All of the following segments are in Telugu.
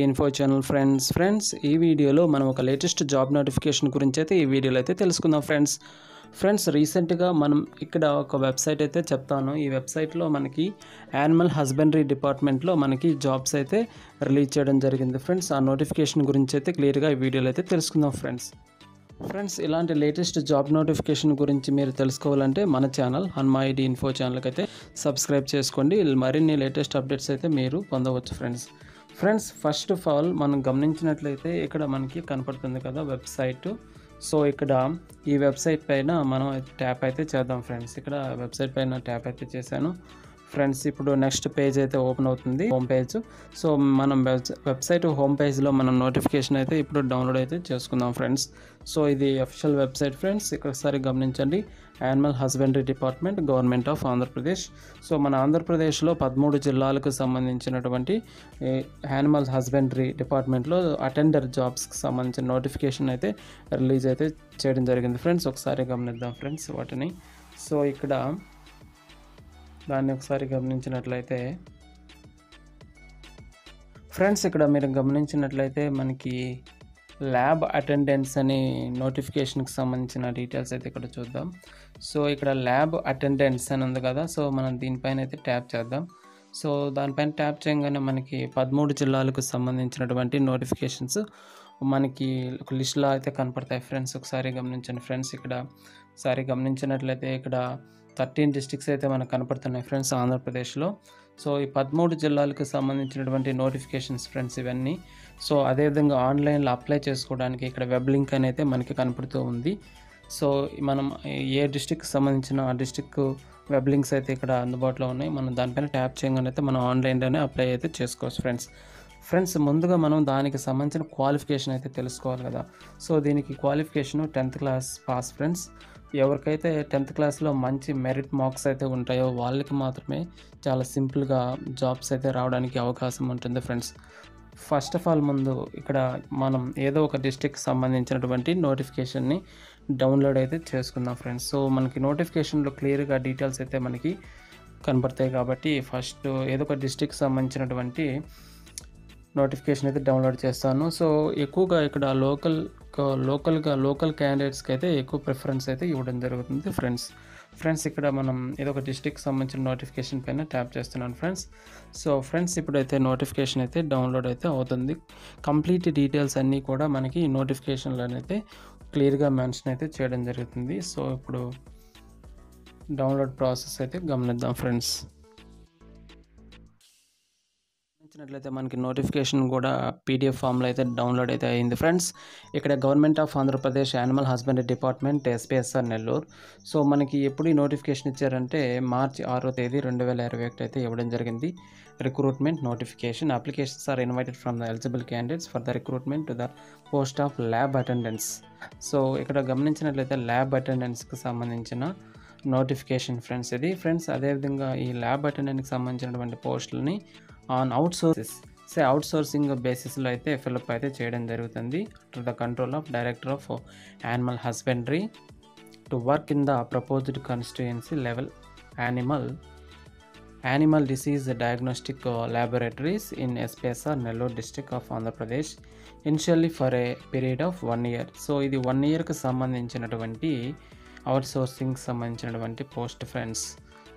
ఇన్ఫో ఛానల్ ఫ్రెండ్స్ ఈ వీడియోలో మనం ఒక లేటెస్ట్ జాబ్ నోటిఫికేషన్ గురించి అయితే ఈ వీడియోలో అయితే తెలుసుకుందాం ఫ్రెండ్స్ రీసెంట్గా మనం ఇక్కడ ఒక వెబ్సైట్ అయితే చెప్తాను. ఈ వెబ్సైట్లో మనకి యానిమల్ హస్బెండరీ డిపార్ట్మెంట్లో మనకి జాబ్స్ అయితే రిలీజ్ చేయడం జరిగింది ఫ్రెండ్స్. ఆ నోటిఫికేషన్ గురించి అయితే క్లియర్గా ఈ వీడియోలో అయితే తెలుసుకుందాం ఫ్రెండ్స్ ఇలాంటి లేటెస్ట్ జాబ్ నోటిఫికేషన్ గురించి మీరు తెలుసుకోవాలంటే మన ఛానల్ హన్మాయిడి ఇన్ఫో ఛానల్కి అయితే సబ్స్క్రైబ్ చేసుకోండి. మరిన్ని లేటెస్ట్ అప్డేట్స్ అయితే మీరు పొందవచ్చు ఫ్రెండ్స్ ఫస్ట్ ఆఫ్ ఆల్ మనం గమనించినట్లయితే ఇక్కడ మనకి కనపడుతుంది కదా వెబ్సైట్. సో ఇక్కడ ఈ వెబ్సైట్ పైన మనం ట్యాప్ అయితే చేద్దాం ఫ్రెండ్స్. ఇక్కడ వెబ్సైట్ పైన ట్యాప్ అయితే చేశాను ఫ్రెండ్స్. ఇప్పుడు నెక్స్ట్ పేజ్ అయితే ఓపెన్ అవుతుంది, హోమ్ పేజ్. సో మనం వెబ్సైట్ హోమ్ పేజ్లో మనం నోటిఫికేషన్ అయితే ఇప్పుడు డౌన్లోడ్ అయితే చేసుకుందాం ఫ్రెండ్స్. సో ఇది అఫీషియల్ వెబ్సైట్ ఫ్రెండ్స్. ఒకసారి గమనించండి, animal husbandry department, government of Andhra Pradesh. So మన ఆంధ్రప్రదేశ్లో 13 జిల్లాలకు సంబంధించినటువంటి యానిమల్ హస్బెండరీ డిపార్ట్మెంట్లో అటెండర్ జాబ్స్కి సంబంధించిన నోటిఫికేషన్ అయితే రిలీజ్ అయితే చేయడం జరిగింది ఫ్రెండ్స్. ఒకసారి గమనిద్దాం ఫ్రెండ్స్ వాటిని. సో ఇక్కడ దాన్ని ఒకసారి గమనించినట్లయితే ఫ్రెండ్స్, ఇక్కడ మీరు గమనించినట్లయితే మనకి ల్యాబ్ అటెండెన్స్ అనే నోటిఫికేషన్కి సంబంధించిన డీటెయిల్స్ అయితే ఇక్కడ చూద్దాం. సో ఇక్కడ ల్యాబ్ అటెండెన్స్ అని ఉంది కదా, సో మనం దీనిపైన అయితే ట్యాప్ చేద్దాం. సో దానిపైన ట్యాప్ చేయగానే మనకి 13 జిల్లాలకు సంబంధించినటువంటి నోటిఫికేషన్స్ మనకి ఒక లిస్ట్లో అయితే కనపడతాయి ఫ్రెండ్స్. ఒకసారి గమనించండి ఫ్రెండ్స్. ఇక్కడ ఒకసారి గమనించినట్లయితే ఇక్కడ 13 డిస్ట్రిక్ట్స్ అయితే మనకు కనపడుతున్నాయి ఫ్రెండ్స్ ఆంధ్రప్రదేశ్లో. సో ఈ 13 జిల్లాలకు సంబంధించినటువంటి నోటిఫికేషన్స్ ఫ్రెండ్స్ ఇవన్నీ. సో అదేవిధంగా ఆన్లైన్లో అప్లై చేసుకోవడానికి ఇక్కడ వెబ్ లింక్ అనేది మనకి కనపడుతూ ఉంది. సో మనం ఏ డిస్ట్రిక్ట్కి సంబంధించిన ఆ డిస్ట్రిక్ట్ వెబ్ లింక్స్ అయితే ఇక్కడ అందుబాటులో ఉన్నాయి. మనం దానిపైన ట్యాప్ చేయగానే అయితే మనం ఆన్లైన్లోనే అప్లై అయితే చేసుకోవచ్చు ఫ్రెండ్స్. ముందుగా మనం దానికి సంబంధించిన క్వాలిఫికేషన్ అయితే తెలుసుకోవాలి కదా. సో దీనికి qualification 10th class pass friends. ఎవరికైతే 10th క్లాస్లో మంచి మెరిట్ మార్క్స్ అయితే ఉంటాయో వాళ్ళకి మాత్రమే చాలా సింపుల్గా జాబ్స్ అయితే రావడానికి అవకాశం ఉంటుంది ఫ్రెండ్స్. ఫస్ట్ ఆఫ్ ఆల్ ముందు ఇక్కడ మనం ఏదో ఒక డిస్ట్రిక్ట్కి సంబంధించినటువంటి నోటిఫికేషన్ని డౌన్లోడ్ అయితే చేసుకుందాం ఫ్రెండ్స్. సో మనకి నోటిఫికేషన్లో క్లియర్గా డీటెయిల్స్ అయితే మనకి కనపడతాయి కాబట్టి ఫస్ట్ ఏదో ఒక డిస్ట్రిక్ట్కి సంబంధించినటువంటి నోటిఫికేషన్ అయితే డౌన్లోడ్ చేస్తాను. సో ఎక్కువగా ఇక్కడ లోకల్ క్యాండిడేట్స్కి అయితే ఎక్కువ ప్రిఫరెన్స్ అయితే ఇవ్వడం జరుగుతుంది ఫ్రెండ్స్. ఇక్కడ మనం ఏదో ఒక డిస్ట్రిక్ట్కి సంబంధించిన నోటిఫికేషన్ పైన ట్యాప్ చేస్తున్నాను ఫ్రెండ్స్. సో ఫ్రెండ్స్ ఇప్పుడైతే నోటిఫికేషన్ అయితే డౌన్లోడ్ అయితే అవుతుంది. కంప్లీట్ డీటెయిల్స్ అన్నీ కూడా మనకి ఈ నోటిఫికేషన్లో అయితే క్లియర్గా మెన్షన్ అయితే చేయడం జరుగుతుంది. సో ఇప్పుడు డౌన్లోడ్ ప్రాసెస్ అయితే గమనిద్దాం ఫ్రెండ్స్. గమనించినట్లయితే మనకి నోటిఫికేషన్ కూడా పీడిఎఫ్ ఫామ్లో అయితే డౌన్లోడ్ అయితే అయింది ఫ్రెండ్స్. ఇక్కడ government of Andhra Pradesh animal husbandry department SPSR Nellore. So మనకి ఎప్పుడు ఈ నోటిఫికేషన్ ఇచ్చారంటే మార్చి 6వ తేదీ 2021 అయితే ఇవ్వడం జరిగింది. Recruitment notification applications are invited from the eligible candidates for the recruitment to the post of lab attendants. So ఇక్కడ గమనించినట్లయితే ల్యాబ్ అటెండెన్స్కి సంబంధించిన నోటిఫికేషన్ ఫ్రెండ్స్ ఇది ఫ్రెండ్స్. అదేవిధంగా ఈ ల్యాబ్ అటెండెన్స్కి సంబంధించినటువంటి పోస్టులని ఆన్ అవుట్సోర్సింగ్ బేసిస్లో అయితే ఫిల్అప్ అయితే చేయడం జరుగుతుంది. To the control of director of animal husbandry to work in the proposed constituency level animal disease diagnostic laboratories in SPSR Nellore district of Andhra Pradesh initially for a period of 1 year. So ఇది 1 yearకి సంబంధించినటువంటి అవుట్సోర్సింగ్ సంబంధించినటువంటి పోస్ట్ ఫ్రెండ్స్.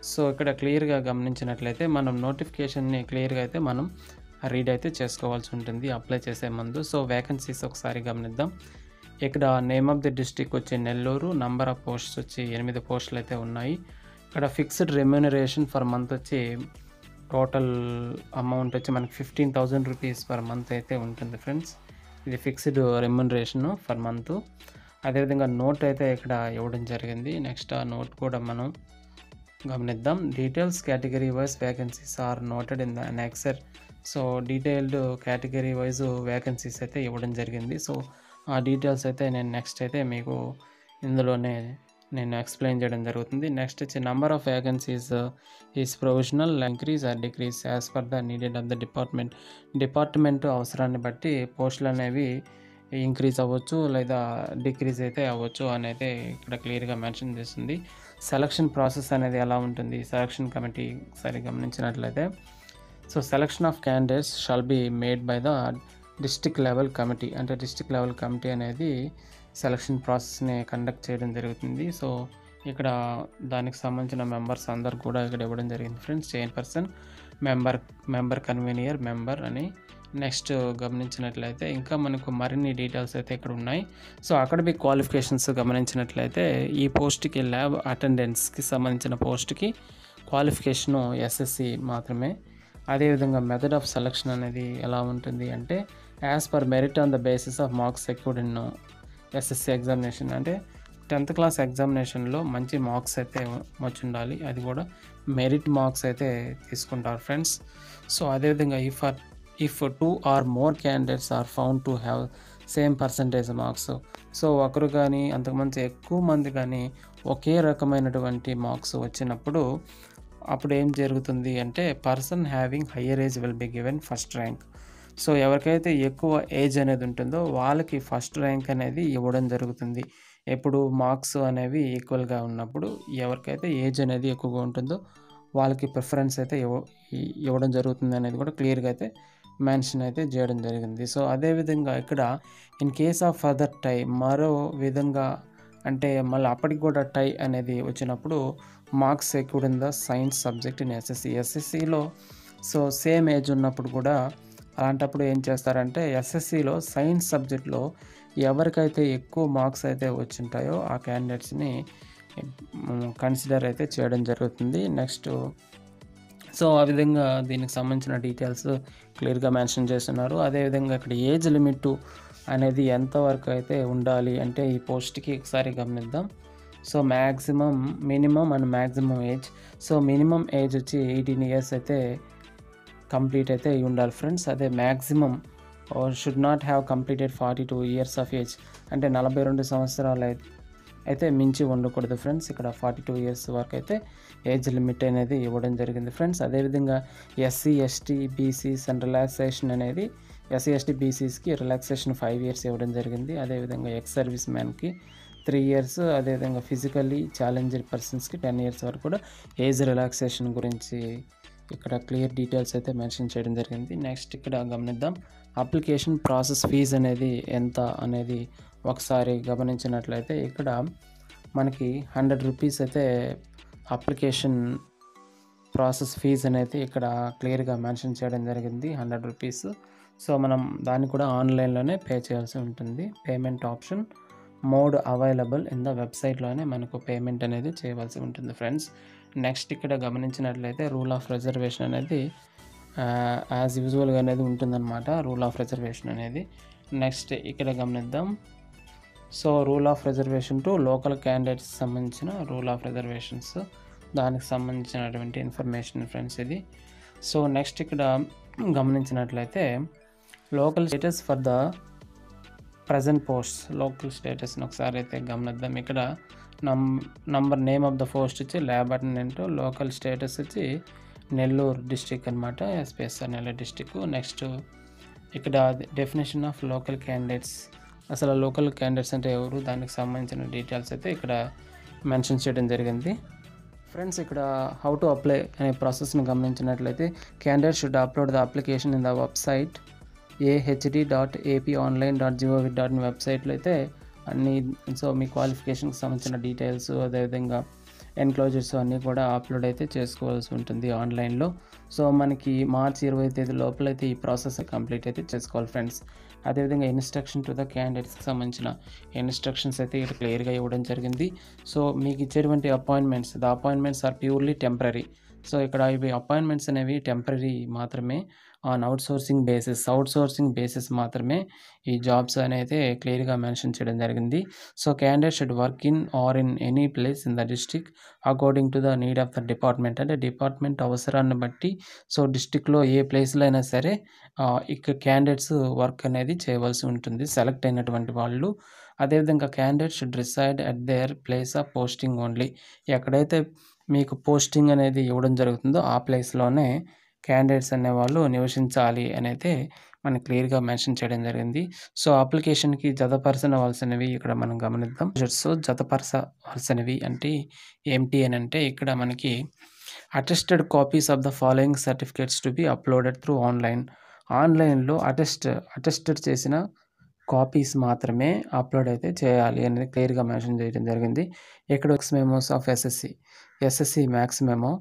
సో ఇక్కడ క్లియర్గా గమనించినట్లయితే మనం నోటిఫికేషన్ని క్లియర్గా అయితే మనం రీడ్ అయితే చేసుకోవాల్సి ఉంటుంది అప్లై చేసే ముందు. సో వేకెన్సీస్ ఒకసారి గమనిద్దాం. ఇక్కడ నేమ్ ఆఫ్ ది డిస్ట్రిక్ట్ వచ్చి నెల్లూరు, నంబర్ ఆఫ్ పోస్ట్స్ వచ్చి 8 పోస్టులు అయితే ఉన్నాయి. ఇక్కడ ఫిక్స్డ్ రెమ్యూనరేషన్ ఫర్ మంత్ వచ్చి టోటల్ అమౌంట్ వచ్చి మనకి 15,000 రూపీస్ పర్ మంత్ అయితే ఉంటుంది ఫ్రెండ్స్. ఇది ఫిక్స్డ్ రెమ్యూనరేషన్ ఫర్ మంత్. అదేవిధంగా నోట్ అయితే ఇక్కడ ఇవ్వడం జరిగింది. నెక్స్ట్ ఆ నోట్ కూడా మనం గమనిద్దాం. Details category wise vacancies are noted in the annexure. So detailed category wise vacancies అయితే ఇవ్వడం జరిగింది. సో ఆ డీటెయిల్స్ అయితే నేను నెక్స్ట్ అయితే మీకు ఇందులోనే నేను ఎక్స్ప్లెయిన్ చేయడం జరుగుతుంది. నెక్స్ట్ వచ్చి number of vacancies is provisional, increase or decrease as per the needed of the department అవసరాన్ని బట్టి పోస్టులు అనేవి ఇంక్రీజ్ అవ్వచ్చు లేదా డిక్రీజ్ అయితే అవ్వచ్చు అని అయితే ఇక్కడ క్లియర్గా మెన్షన్ చేస్తుంది. సెలక్షన్ ప్రాసెస్ అనేది ఎలా ఉంటుంది, సెలక్షన్ కమిటీ ఒకసారి గమనించినట్లయితే so selection of candidates shall be made by the district level committee, అంటే డిస్ట్రిక్ట్ లెవెల్ కమిటీ అనేది సెలక్షన్ ప్రాసెస్ని కండక్ట్ చేయడం జరుగుతుంది. సో ఇక్కడ దానికి సంబంధించిన మెంబర్స్ అందరు కూడా ఇక్కడ ఇవ్వడం జరిగింది friends. Chairperson, member convener, member అని. నెక్స్ట్ గమనించినట్లయితే ఇంకా మనకు మరిన్ని డీటెయిల్స్ అయితే ఇక్కడ ఉన్నాయి. సో అకాడమిక్ క్వాలిఫికేషన్స్ గమనించినట్లయితే ఈ పోస్ట్కి ల్యాబ్ అటెండెన్స్కి సంబంధించిన పోస్ట్కి క్వాలిఫికేషను ఎస్ఎస్సి మాత్రమే. అదేవిధంగా మెథడ్ ఆఫ్ సెలక్షన్ అనేది ఎలా ఉంటుంది అంటే as per merit on the basis of marks secured in SSC examination. అంటే 10th క్లాస్ ఎగ్జామినేషన్లో మంచి మార్క్స్ అయితే వచ్చి ఉండాలి, అది కూడా మెరిట్ మార్క్స్ అయితే తీసుకుంటారు ఫ్రెండ్స్. సో అదేవిధంగా if 2 or more candidates are found to have same percentage marks, so ఒకరు కానీ అంతకుమంది ఎక్కువ మంది కానీ ఒకే రకమైనటువంటి మార్క్స్ వచ్చినప్పుడు అప్పుడు ఏం జరుగుతుంది అంటే person having higher age will be given first rank. So ఎవరికైతే ఎక్కువ ఏజ్ అనేది ఉంటుందో వాళ్ళకి ఫస్ట్ ర్యాంక్ అనేది ఇవ్వడం జరుగుతుంది. ఎప్పుడు మార్క్స్ అనేవి ఈక్వల్గా ఉన్నప్పుడు ఎవరికైతే ఏజ్ అనేది ఎక్కువగా ఉంటుందో వాళ్ళకి ప్రిఫరెన్స్ అయితే ఇవ్వడం జరుగుతుంది అనేది కూడా క్లియర్గా అయితే మెన్షన్ అయితే చేయడం జరిగింది. సో అదేవిధంగా ఇక్కడ in case of further tie, మరో విధంగా అంటే మళ్ళీ అప్పటికి కూడా టై అనేది వచ్చినప్పుడు marks secured in the science subject in ఎస్ఎస్సిలో సో సేమ్ ఏజ్ ఉన్నప్పుడు కూడా అలాంటప్పుడు ఏం చేస్తారంటే ఎస్ఎస్సిలో సైన్స్ సబ్జెక్ట్లో ఎవరికైతే ఎక్కువ మార్క్స్ అయితే వచ్చింటాయో ఆ క్యాండిడేట్స్ని కన్సిడర్ అయితే చేయడం జరుగుతుంది. నెక్స్ట్ సో ఆ విధంగా దీనికి సంబంధించిన డీటెయిల్స్ క్లియర్గా మెన్షన్ చేస్తున్నారు. అదేవిధంగా ఇక్కడ ఏజ్ లిమిట్ అనేది ఎంతవరకు అయితే ఉండాలి అంటే ఈ పోస్ట్కి ఒకసారి గమనిద్దాం. So minimum and maximum age. So minimum age వచ్చి 18 years అయితే కంప్లీట్ అయితే ఉండాలి ఫ్రెండ్స్. అదే maximum should not have completed 42 years of age, అంటే 42 సంవత్సరాలు అయితే మించి ఉండకూడదు ఫ్రెండ్స్. ఇక్కడ 42 years వరకు అయితే ఏజ్ లిమిట్ అనేది ఇవ్వడం జరిగింది ఫ్రెండ్స్. అదేవిధంగా SC ST BCs and relaxation అనేది ఎస్సీ ఎస్టీ బీసీస్కి రిలాక్సేషన్ 5 years ఇవ్వడం జరిగింది. అదేవిధంగా ఎక్స్ సర్వీస్ మ్యాన్కి 3 years, అదేవిధంగా ఫిజికల్లీ ఛాలెంజ్డ్ పర్సన్స్కి 10 years వరకు కూడా ఏజ్ రిలాక్సేషన్ గురించి ఇక్కడ క్లియర్ డీటెయిల్స్ అయితే మెన్షన్ చేయడం జరిగింది. నెక్స్ట్ ఇక్కడ గమనిద్దాం అప్లికేషన్ ప్రాసెస్ ఫీజు అనేది ఎంత అనేది ఒకసారి గమనించినట్లయితే ఇక్కడ మనకి 100 rupees అయితే అప్లికేషన్ ప్రాసెస్ ఫీజు అనేది ఇక్కడ క్లియర్గా మెన్షన్ చేయడం జరిగింది, 100 rupees. సో మనం దాన్ని కూడా ఆన్లైన్లోనే పే చేయాల్సి ఉంటుంది. Payment option mode available in the వెబ్సైట్లోనే మనకు పేమెంట్ అనేది చేయవలసి ఉంటుంది ఫ్రెండ్స్. నెక్స్ట్ ఇక్కడ గమనించినట్లయితే రూల్ ఆఫ్ రిజర్వేషన్ అనేది యాజ్ యూజువల్గా అనేది ఉంటుందన్నమాట, రూల్ ఆఫ్ రిజర్వేషన్ అనేది. నెక్స్ట్ ఇక్కడ గమనిద్దాం. So rule of reservation to local candidates సంబంధించిన రూల్ ఆఫ్ రిజర్వేషన్స్, దానికి సంబంధించినటువంటి ఇన్ఫర్మేషన్ ఫ్రెండ్స్ ఇది. సో నెక్స్ట్ ఇక్కడ గమనించినట్లయితే local status for the present post, local స్టేటస్ని ఒకసారి అయితే గమనిద్దాం. ఇక్కడ number name of the post వచ్చి ల్యాబ్ అటెండెంట్, లోకల్ స్టేటస్ వచ్చి నెల్లూరు డిస్టిక్ అనమాట, ఎస్పీఎస్ఆర్ నెల్లూరు డిస్టిక్. నెక్స్ట్ ఇక్కడ డెఫినేషన్ ఆఫ్ లోకల్ క్యాండిడేట్స్, అసలు లోకల్ క్యాండిడేట్స్ అంటే ఎవరు, దానికి సంబంధించిన డీటెయిల్స్ అయితే ఇక్కడ మెన్షన్ చేయడం జరిగింది ఫ్రెండ్స్. ఇక్కడ హౌ టు అప్లై అనే ప్రాసెస్ని గమనించినట్లయితే candidate should upload the application in the website ahd.aponline.gov.in వెబ్సైట్లో అయితే అన్ని సో మీ క్వాలిఫికేషన్కి సంబంధించిన డీటెయిల్స్ అదేవిధంగా ఎన్క్లోజర్స్ అన్నీ కూడా అప్లోడ్ అయితే చేసుకోవాల్సి ఉంటుంది ఆన్లైన్లో. సో మనకి March 20 లోపల అయితే ఈ ప్రాసెస్ కంప్లీట్ అయితే చేసుకోవాలి ఫ్రెండ్స్. అదేవిధంగా ఇన్స్ట్రక్షన్ టు ద క్యాండిడేట్స్కి సంబంధించిన ఇన్స్ట్రక్షన్స్ అయితే ఇక్కడ క్లియర్గా ఇవ్వడం జరిగింది. సో మీకు ఇచ్చేటువంటి appointments, the appointments are purely temporary. So ఇక్కడ ఇవి అపాయింట్మెంట్స్ అనేవి టెంపరీ మాత్రమే, ఆన్ అవుట్సోర్సింగ్ బేసిస్ మాత్రమే ఈ జాబ్స్ అనేది క్లియర్గా మెన్షన్ చేయడం జరిగింది. So candidate should work in or in any place in the district according to the need of the department, అంటే డిపార్ట్మెంట్ అవసరాన్ని బట్టి సో డిస్ట్రిక్ట్లో ఏ ప్లేస్లో అయినా సరే ఇక్కడ క్యాండిడేట్స్ వర్క్ అనేది చేయవలసి ఉంటుంది సెలెక్ట్ అయినటువంటి వాళ్ళు. అదేవిధంగా candidate should reside at their place of posting only, ఎక్కడైతే మీకు పోస్టింగ్ అనేది ఇవ్వడం జరుగుతుందో ఆ ప్లేస్లోనే క్యాండిడేట్స్ అనేవాళ్ళు నివసించాలి అనేది మనకి క్లియర్గా మెన్షన్ చేయడం జరిగింది. సో అప్లికేషన్కి జతపరచవలసినవి ఇక్కడ మనం గమనిద్దాం. సో జతపరచవలసినవి అంటే ఏంటి అని అంటే ఇక్కడ మనకి attested copies of the following certificates to be uploaded through ఆన్‌లైన్‌లో అటెస్టెడ్ చేసిన కాపీస్ మాత్రమే అప్‌లోడ్ అయితే చేయాలి అనేది క్లియర్‌గా మెన్షన్ చేయడం జరిగింది. ఇక్కడ memos of SSC maths memo.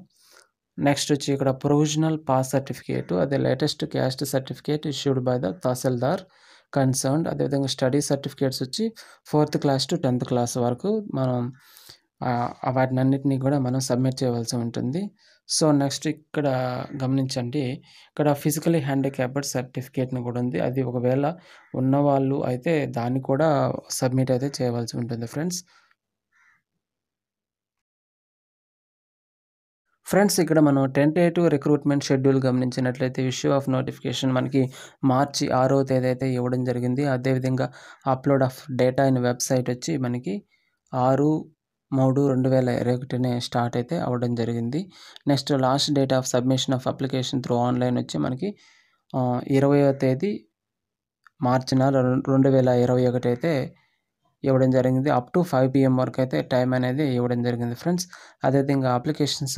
Next వచ్చి ఇక్కడ ప్రొవిజనల్ పాస్ సర్టిఫికేట్, అదే latest caste certificate issued by the tahsildar concerned. అదేవిధంగా స్టడీ సర్టిఫికేట్స్ వచ్చి 4th class to 10th class వరకు మనం వాటినన్నిటిని కూడా మనం సబ్మిట్ చేయవలసి ఉంటుంది. సో నెక్స్ట్ ఇక్కడ గమనించండి, ఇక్కడ ఫిజికల్లీ హ్యాండిక్యాప్డ్ సర్టిఫికేట్‌ని కూడా ఉంది. అది ఒకవేళ ఉన్నవాళ్ళు అయితే దాన్ని కూడా సబ్మిట్ అయితే చేయవలసి ఉంటుంది ఫ్రెండ్స్. ఫ్రెండ్స్ ఇక్కడ మనం టెంటేటివ్ రిక్రూట్మెంట్ షెడ్యూల్ గమనించినట్లయితే ఇష్యూ ఆఫ్ నోటిఫికేషన్ మనకి మార్చి 6వ తేదీ అయితే ఇవ్వడం జరిగింది. అదేవిధంగా upload of data in website వచ్చి మనకి 6/3/2021 స్టార్ట్ అయితే అవ్వడం జరిగింది. Next last date of submission of application through online వచ్చి మనకి 20వ తేదీ మార్చి 2021 అయితే ఇవ్వడం జరిగింది. అప్ టు 5 PM వరకు అయితే టైం అనేది ఇవ్వడం జరిగింది ఫ్రెండ్స్. అదేవిధంగా అప్లికేషన్స్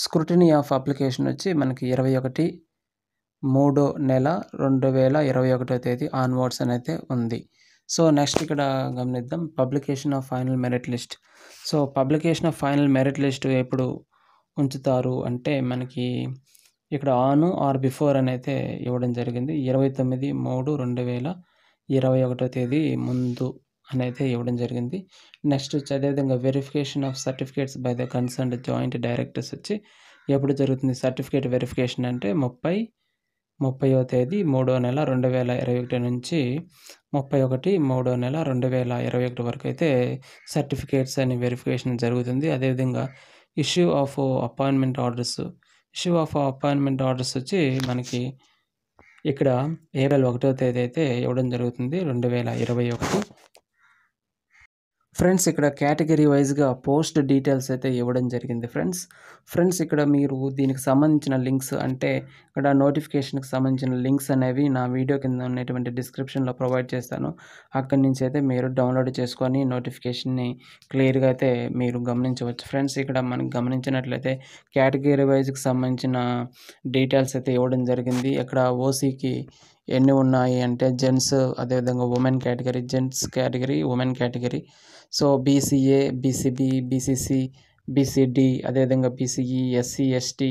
స్క్రూటినీ ఆఫ్ అప్లికేషన్ వచ్చి మనకి 21/3/2021 ఆన్వర్డ్స్ అని అయితే ఉంది. సో నెక్స్ట్ ఇక్కడ గమనిద్దాం publication of final merit list. So publication of final merit list ఎప్పుడు ఉంచుతారు అంటే మనకి ఇక్కడ ఆన్ ఆర్ బిఫోర్ అని అయితే ఇవ్వడం జరిగింది. 29/3/2021 ముందు అని అయితే ఇవ్వడం జరిగింది. నెక్స్ట్ వచ్చి అదేవిధంగా verification of certificates by the concerned joint directors వచ్చి ఎప్పుడు జరుగుతుంది సర్టిఫికేట్ వెరిఫికేషన్ అంటే 30వ తేదీ 3వ నెల 2021 నుంచి 31/3/2021 వరకు అయితే సర్టిఫికేట్స్ అని వెరిఫికేషన్ జరుగుతుంది. అదేవిధంగా ఇష్యూ ఆఫ్ అపాయింట్మెంట్ ఆర్డర్స్ వచ్చి మనకి ఇక్కడ ఏప్రిల్ 1వ తేదీ అయితే ఇవ్వడం జరుగుతుంది 2021. ఫ్రెండ్స్ ఇక్కడ కేటగిరీ వైజ్‌గా పోస్ట్ డీటెయిల్స్ అయితే ఇవ్వడం జరిగింది ఫ్రెండ్స్ ఇక్కడ మీరు దీనికి సంబంధించిన లింక్స్ అంటే ఇక్కడ నోటిఫికేషన్‌కి సంబంధించిన లింక్స్ అనేవి నా వీడియో కింద ఉన్నటువంటి డిస్క్రిప్షన్‌లో ప్రొవైడ్ చేస్తాను. అక్కడి నుంచి అయితే మీరు డౌన్లోడ్ చేసుకొని నోటిఫికేషన్‌ని క్లియర్‌గా అయితే మీరు గమనించవచ్చు ఫ్రెండ్స్. ఇక్కడ మనం గమనించినట్లయితే కేటగిరీ వైజ్‌కి సంబంధించిన డీటెయిల్స్ అయితే ఇవ్వడం జరిగింది. ఇక్కడ ఓసీకి ఎన్ని ఉన్నాయి అంటే జెంట్స్, అదేవిధంగా women category, gents category, women category. So BCA, BCB, BCC, BCD, అదేవిధంగా బీసీఈ, ఎస్సీ, ఎస్టీ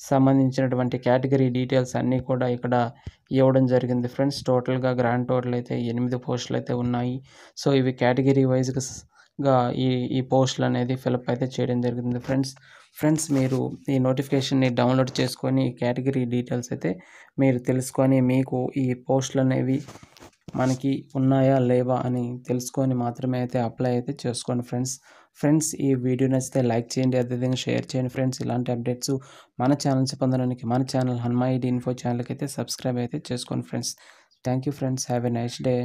సంబంధించినటువంటి కేటగిరీ డీటెయిల్స్ అన్నీ కూడా ఇక్కడ ఇవ్వడం జరిగింది ఫ్రెండ్స్. టోటల్‌గా గ్రాండ్ టోటల్ అయితే 8 పోస్టులు అయితే ఉన్నాయి. సో ఇవి కేటగిరీ వైజ్‌గా ఈ పోస్టులు అనేది ఫిలప్ అయితే చేయడం జరిగింది ఫ్రెండ్స్ మీరు ఈ నోటిఫికేషన్‌ని డౌన్లోడ్ చేసుకొని కేటగిరీ డీటెయిల్స్ అయితే మీరు తెలుసుకొని మీకు ఈ పోస్టులు అనేవి మనకి ఉన్నాయా లేవా అని తెలుసుకొని మాత్రమే అయితే అప్లై అయితే చేసుకోండి ఫ్రెండ్స్ ఈ వీడియో నచ్చితే లైక్ చేయండి, అదేవిధంగా షేర్ చేయండి ఫ్రెండ్స్. ఇలాంటి అప్డేట్స్ మన ఛానల్ నుంచి పొందడానికి మన ఛానల్ హనుమా ఐడి ఇన్ఫో ఛానల్కి అయితే సబ్స్క్రైబ్ అయితే చేసుకోండి friends. Thank you friends, have a nice day.